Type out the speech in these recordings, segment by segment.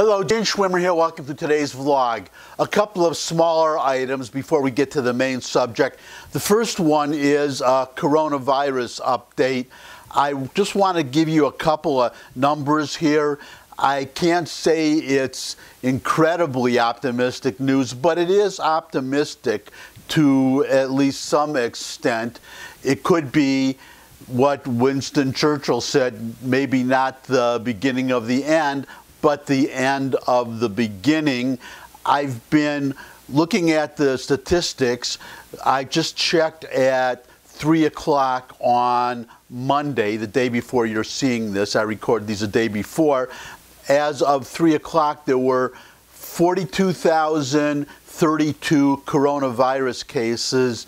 Hello, Gene Schwimmer here. Welcome to today's vlog. A couple of smaller items before we get to the main subject. The first one is a coronavirus update. I just want to give you a couple of numbers here. I can't say it's incredibly optimistic news, but it is optimistic to at least some extent. It could be what Winston Churchill said, maybe not the beginning of the end, but the end of the beginning. I've been looking at the statistics. I just checked at 3 o'clock on Monday, the day before you're seeing this. I recorded these the day before. As of 3 o'clock, there were 42,032 coronavirus cases.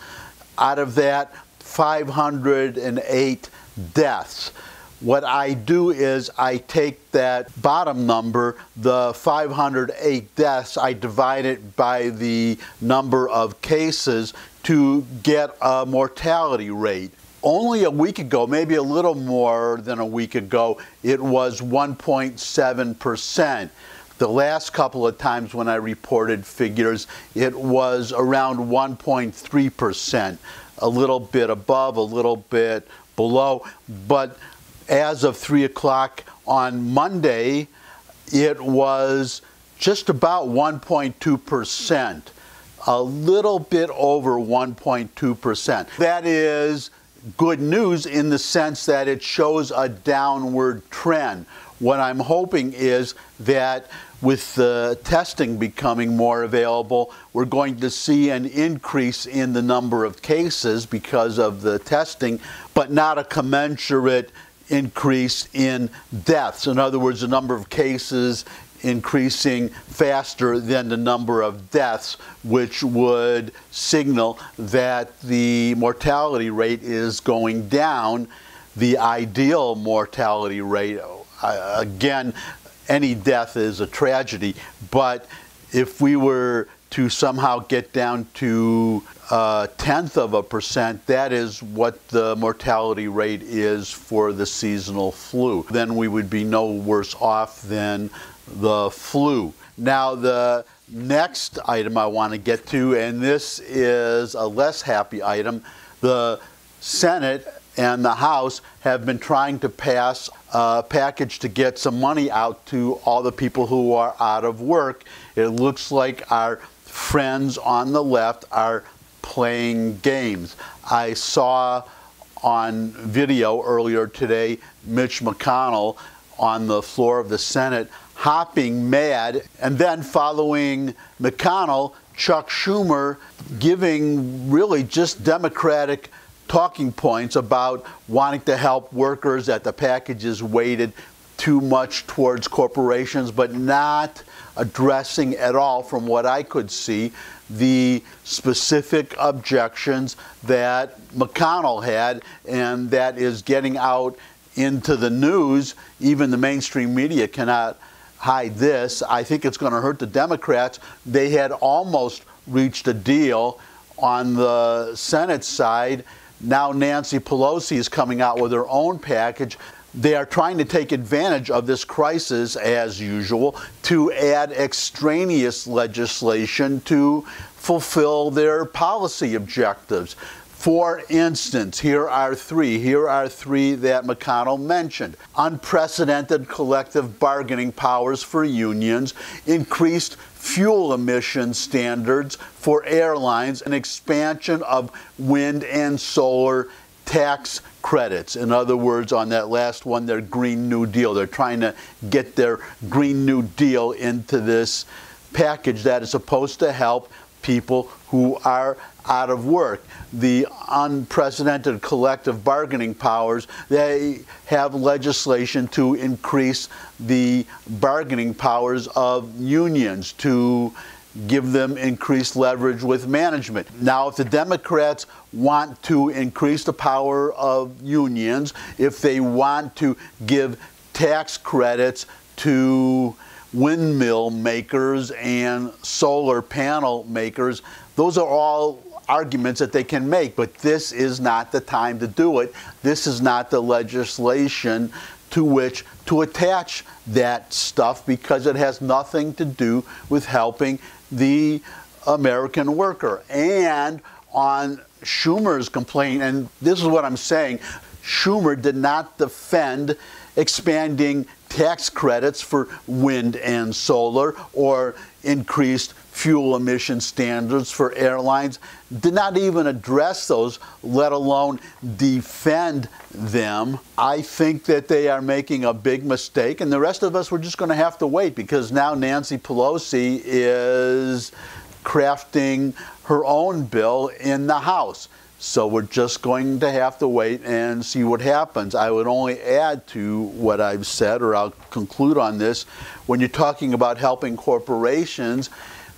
Out of that, 508 deaths. What I do is I take that bottom number, the 508 deaths, I divide it by the number of cases to get a mortality rate. Only a week ago, maybe a little more than a week ago, it was 1.7%. The last couple of times when I reported figures, it was around 1.3%, a little bit above, a little bit below. But as of 3 o'clock on Monday, it was just about 1.2%, a little bit over 1.2%. That is good news in the sense that it shows a downward trend. What I'm hoping is that with the testing becoming more available, we're going to see an increase in the number of cases because of the testing, but not a commensurate increase in deaths. In other words, the number of cases increasing faster than the number of deaths, which would signal that the mortality rate is going down. The ideal mortality rate, again, any death is a tragedy, but if we were to somehow get down to 0.1%, that is what the mortality rate is for the seasonal flu. Then we would be no worse off than the flu. Now, the next item I want to get to, and this is a less happy item, the Senate and the House have been trying to pass a package to get some money out to all the people who are out of work. It looks like our friends on the left are playing games. I saw on video earlier today Mitch McConnell on the floor of the Senate hopping mad, and then following McConnell, Chuck Schumer giving really just Democratic talking points about wanting to help workers, that the package is weighted too much towards corporations, but not addressing at all, from what I could see, the specific objections that McConnell had, and that is getting out into the news. Even the mainstream media cannot hide this. I think it's going to hurt the Democrats. They had almost reached a deal on the Senate side. Now Nancy Pelosi is coming out with her own package. They are trying to take advantage of this crisis, as usual, to add extraneous legislation to fulfill their policy objectives. For instance, here are three that McConnell mentioned. Unprecedented collective bargaining powers for unions, increased fuel emission standards for airlines, and expansion of wind and solar tax credits. In other words, on that last one, their Green New Deal. They're trying to get their Green New Deal into this package that is supposed to help people who are out of work. The unprecedented collective bargaining powers, they have legislation to increase the bargaining powers of unions, to give them increased leverage with management. Now, if the Democrats want to increase the power of unions, if they want to give tax credits to windmill makers and solar panel makers, those are all arguments that they can make, but this is not the time to do it. This is not the legislation to which to attach that stuff, because it has nothing to do with helping the American worker. And on Schumer's complaint, and this is what I'm saying, Schumer did not defend expanding tax credits for wind and solar or increased fuel emission standards for airlines, did not even address those, let alone defend them. I think that they are making a big mistake, and the rest of us, we're just going to have to wait, because now Nancy Pelosi is crafting her own bill in the House. So we're just going to have to wait and see what happens. I would only add to what I've said, or I'll conclude on this, when you're talking about helping corporations,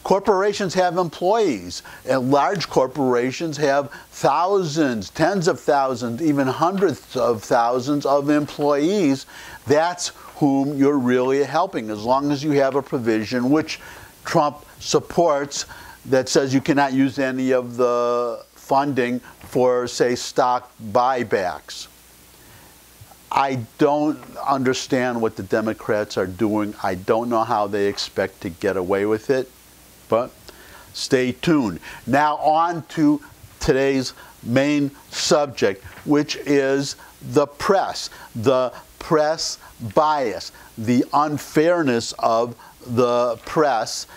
corporations have employees, and large corporations have thousands, tens of thousands, even hundreds of thousands of employees. That's whom you're really helping, as long as you have a provision, which Trump supports, that says you cannot use any of the funding for, say, stock buybacks. I don't understand what the Democrats are doing. I don't know how they expect to get away with it, but stay tuned. Now on to today's main subject, which is the press bias, the unfairness of the press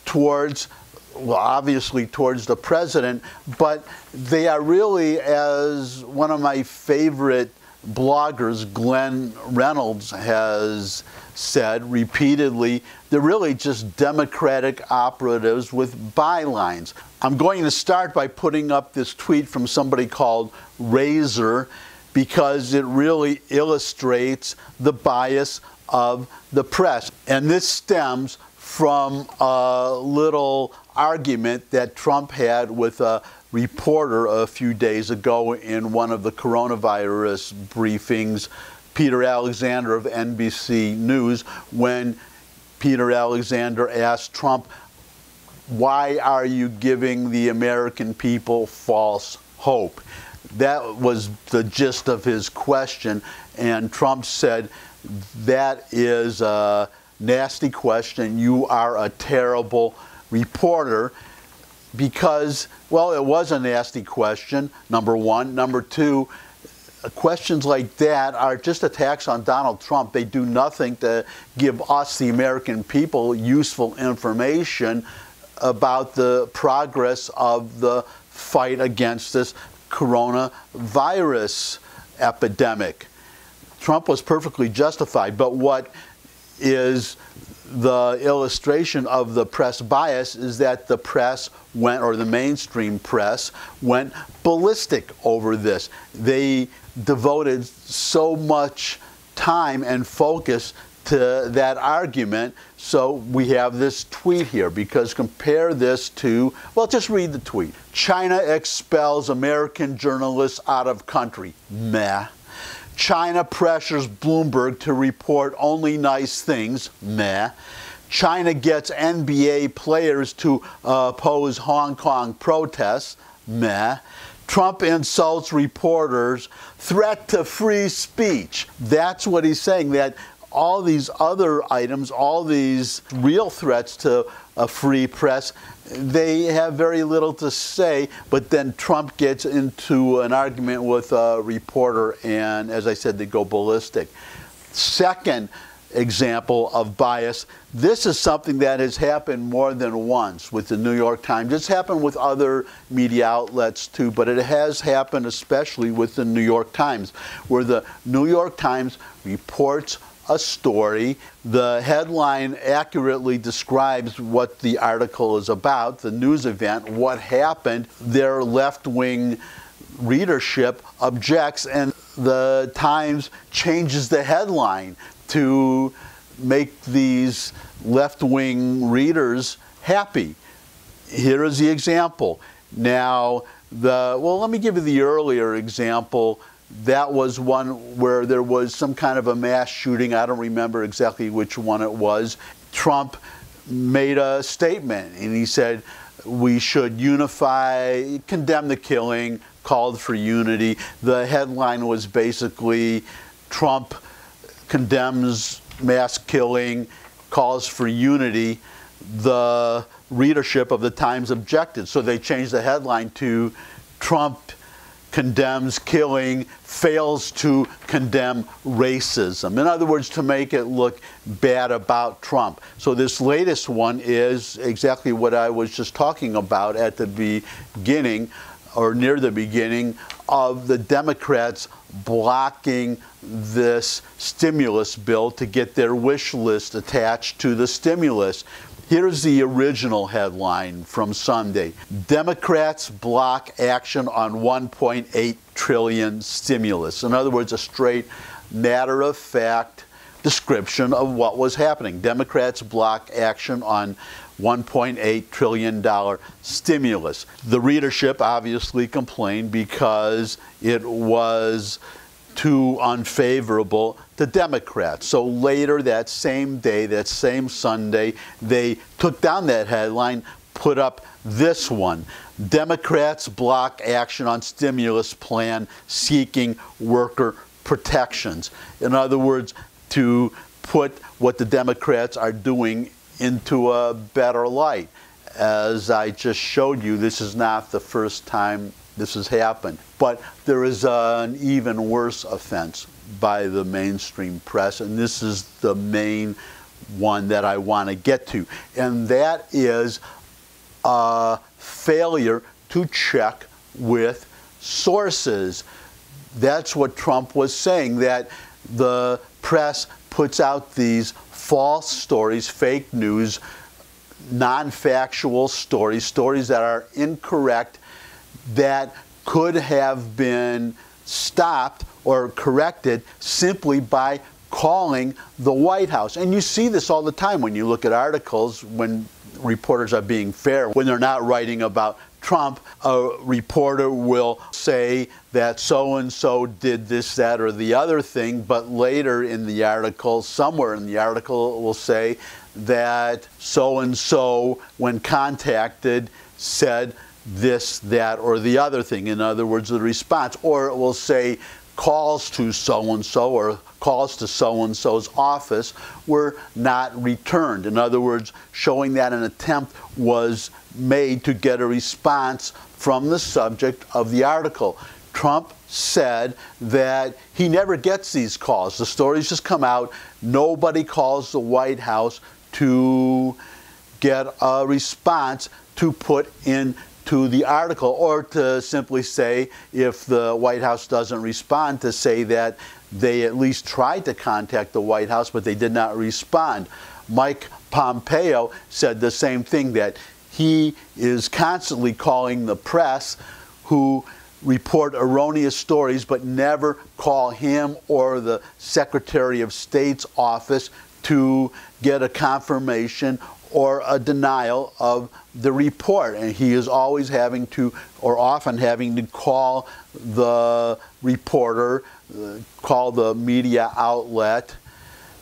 towards, well, obviously towards the president, but they are really, as one of my favorite bloggers, Glenn Reynolds, has said repeatedly, they're really just Democratic operatives with bylines. I'm going to start by putting up this tweet from somebody called Razor, because it really illustrates the bias of the press. And this stems from a little argument that Trump had with a reporter a few days ago in one of the coronavirus briefings, Peter Alexander of NBC News, when Peter Alexander asked Trump, "Why are you giving the American people false hope?" That was the gist of his question, and Trump said, "That is a nasty question. You are a terrible reporter," because, well, it was a nasty question, number one. Number two, questions like that are just attacks on Donald Trump. They do nothing to give us, the American people, useful information about the progress of the fight against this coronavirus epidemic. Trump was perfectly justified, but what is the illustration of the press bias is that the press went, or the mainstream press, went ballistic over this. They devoted so much time and focus to that argument. So we have this tweet here, because compare this to, well, just read the tweet. China expels American journalists out of country. Meh. China pressures Bloomberg to report only nice things. Meh. China gets NBA players to oppose Hong Kong protests. Meh. Trump insults reporters. Threat to free speech. That's what he's saying, that all these other items, all these real threats to a free press, they have very little to say, but then Trump gets into an argument with a reporter, and as I said, they go ballistic. Second example of bias, this is something that has happened more than once with the New York Times. It's happened with other media outlets too, but it has happened especially with the New York Times, where the New York Times reports a story. The headline accurately describes what the article is about, the news event, what happened. Their left-wing readership objects, and the Times changes the headline to make these left-wing readers happy. Here is the example. Now, let me give you the earlier example. That was one where there was some kind of a mass shooting. I don't remember exactly which one it was. Trump made a statement, and he said we should unify, condemn the killing, called for unity. The headline was basically Trump condemns mass killing, calls for unity, the readership of the Times objected. So they changed the headline to Trump condemns killing, fails to condemn racism. In other words, to make it look bad about Trump. So this latest one is exactly what I was just talking about at the beginning, or near the beginning, of the Democrats blocking this stimulus bill to get their wish list attached to the stimulus. Here's the original headline from Sunday. Democrats block action on 1.8 trillion stimulus. In other words, a straight matter-of-fact description of what was happening. Democrats block action on $1.8 trillion stimulus. The readership obviously complained because it was too unfavorable to Democrats. So later that same day, that same Sunday, they took down that headline, put up this one. Democrats block action on stimulus plan seeking worker protections. In other words, to put what the Democrats are doing into a better light. As I just showed you, this is not the first time this has happened. But there is an even worse offense by the mainstream press, and this is the main one that I want to get to, and that is a failure to check with sources. That's what Trump was saying, that the press puts out these false stories, fake news, non-factual stories, stories that are incorrect, that could have been stopped or corrected simply by calling the White House. And you see this all the time when you look at articles, when reporters are being fair, when they're not writing about Trump, a reporter will say that so-and-so did this, that, or the other thing, but later in the article, somewhere in the article, it will say that so-and-so, when contacted, said this, that, or the other thing. In other words, the response. Or it will say calls to so-and-so or calls to so-and-so's office were not returned. In other words, showing that an attempt was made to get a response from the subject of the article. Trump said that he never gets these calls. The stories just come out. Nobody calls the White House to get a response to put into the article, or to simply say, if the White House doesn't respond, to say that they at least tried to contact the White House, but they did not respond. Mike Pompeo said the same thing, that he is constantly calling the press who report erroneous stories but never call him or the Secretary of State's office to get a confirmation or a denial of the report. And he is always having to, or often having to, call the reporter, call the media outlet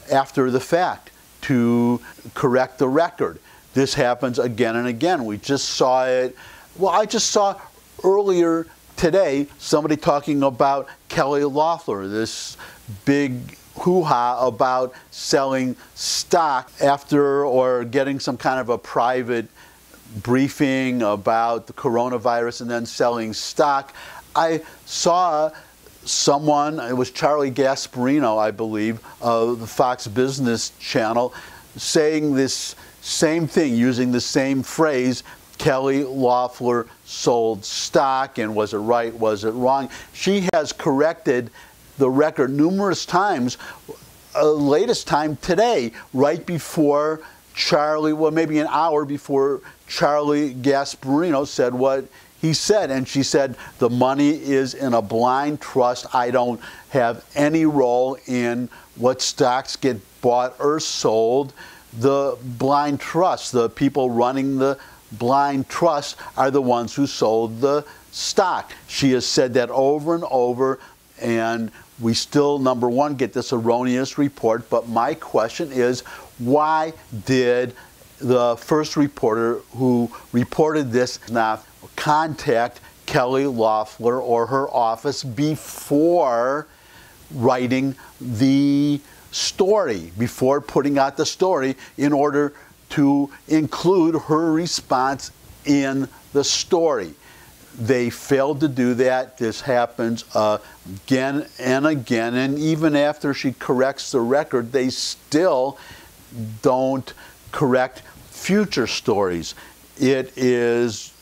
after the fact to correct the record. This happens again and again. We just saw it, well, I just saw earlier today somebody talking about Kelly Loeffler, this big hoo-ha about selling stock after, or getting some kind of a private briefing about the coronavirus and then selling stock. I saw someone, it was Charlie Gasparino, I believe, of the Fox Business Channel, saying this same thing, using the same phrase, Kelly Loeffler sold stock, and was it right, was it wrong? She has corrected the record numerous times, latest time today, right before Charlie, well, maybe an hour before Charlie Gasparino said what he said. And she said, the money is in a blind trust. I don't have any role in what stocks get bought or sold. The blind trust, the people running the blind trust, are the ones who sold the stock. She has said that over and over, and we still, number one, get this erroneous report. But my question is, why did the first reporter who reported this not contact Kelly Loeffler or her office before writing the story, before putting out the story, in order to include her response in the story. They failed to do that. This happens again and again, and even after she corrects the record, they still don't correct future stories. It is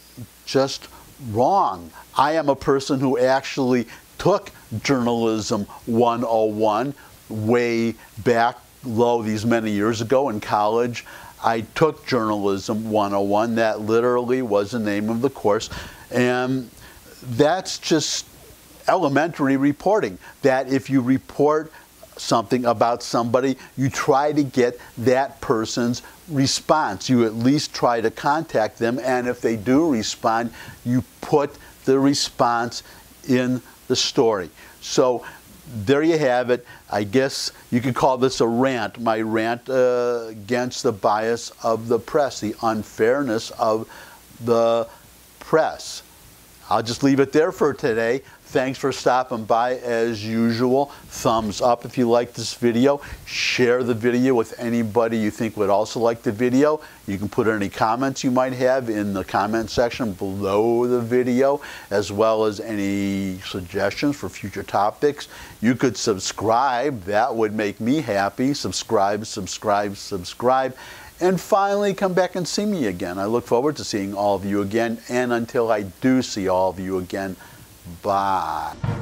just wrong. I am a person who actually took Journalism 101 way back low these many years ago in college. I took Journalism 101. That literally was the name of the course. And that's just elementary reporting, that if you report something about somebody, you try to get that person's response. You at least try to contact them, and if they do respond, you put the response in the story. So there you have it. I guess you could call this a rant, my rant against the bias of the press, the unfairness of the press. I'll just leave it there for today. Thanks for stopping by as usual. Thumbs up if you like this video. Share the video with anybody you think would also like the video. You can put any comments you might have in the comment section below the video, as well as any suggestions for future topics. You could subscribe. That would make me happy. Subscribe, subscribe, subscribe. And finally, come back and see me again. I look forward to seeing all of you again. And until I do see all of you again, bye.